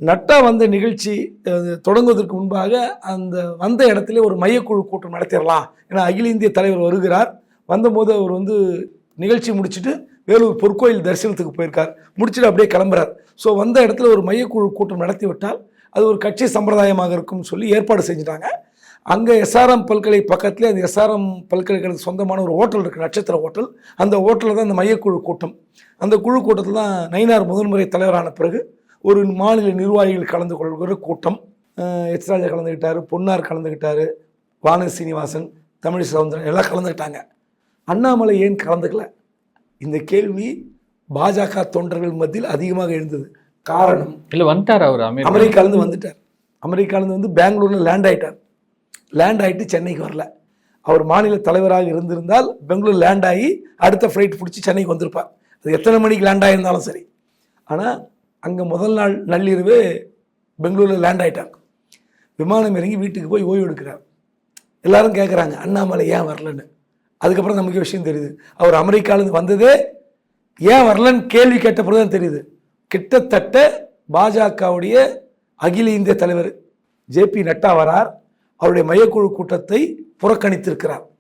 நட்டா வந்த நிகழ்ச்சி தொடங்குவதற்கு முன்பாக அந்த வந்த இடத்துல ஒரு மையக்குழு கூட்டம் நடத்திடலாம். ஏன்னா அகில இந்திய தலைவர் வருகிறார். வந்தபோது அவர் நிகழ்ச்சி முடிச்சுட்டு வேலூர் பொற்கோயில் தரிசனத்துக்கு போயிருக்கார். முடிச்சுட்டு அப்படியே கிளம்புறார். ஸோ வந்த இடத்துல ஒரு மையக்குழு கூட்டம் நடத்தி விட்டால் அது ஒரு கட்சி சம்பிரதாயமாக இருக்கும்னு சொல்லி ஏற்பாடு செஞ்சுட்டாங்க. அங்கே எஸ்ஆர்எம் பல்கலை பக்கத்துலேயே அந்த எஸ்ஆர்எம் பல்கலைக்கழகத்துக்கு சொந்தமான ஒரு ஹோட்டல் இருக்குது, நட்சத்திர ஹோட்டல். அந்த ஹோட்டலில் தான் அந்த மையக்குழு கூட்டம். அந்த குழு கூட்டத்தில் தான் நயினார் முதன்முறை தலைவரான பிறகு ஒரு மாநில நிர்வாகிகள் கலந்து கொள்கிற கூட்டம். எச் ராஜா கலந்துக்கிட்டார், பொன்னார் கலந்துக்கிட்டார், வானதி சீனிவாசன், தமிழிசை சவுந்தரன் எல்லாம் கலந்துக்கிட்டாங்க. அண்ணாமலை ஏன் கலந்துக்கல? இந்த கேள்வி பாஜக தொண்டர்கள் மத்தியில் அதிகமாக எழுந்தது. காரணம் இல்லை, வந்துட்டார் அவர் அமெரிக்காலேருந்து வந்துட்டார். அமெரிக்காலேருந்து பெங்களூரில் லேண்ட் ஆகிட்டார். லேண்ட் ஆகிட்டு சென்னைக்கு வரல. அவர் மாநில தலைவராக இருந்திருந்தால் பெங்களூர் லேண்ட் ஆகி அடுத்த ஃப்ளைட் பிடிச்சி சென்னைக்கு வந்திருப்பார். அது எத்தனை மணிக்கு லேண்ட் ஆகியிருந்தாலும் சரி. ஆனால் அங்கே முதல் நாள் நள்ளிரவே பெங்களூரில் லேண்ட் ஆகிட்டார். விமானம் இறங்கி வீட்டுக்கு போய் ஓய்வு எடுக்கிறார். எல்லாரும் கேட்குறாங்க அண்ணாமலை ஏன் வரலன்னு. அதுக்கப்புறம் நமக்கு விஷயம் தெரியுது, அவர் அமெரிக்காவிலேருந்து வந்ததே ஏன் வரலன்னு கேள்வி கேட்ட பிறகு தான் தெரியுது. கிட்டத்தட்ட பாஜகவுடைய அகில இந்திய தலைவர் ஜேபி நட்டா வரார், அவருடைய மையக்குழு கூட்டத்தை புறக்கணித்திருக்கிறார்.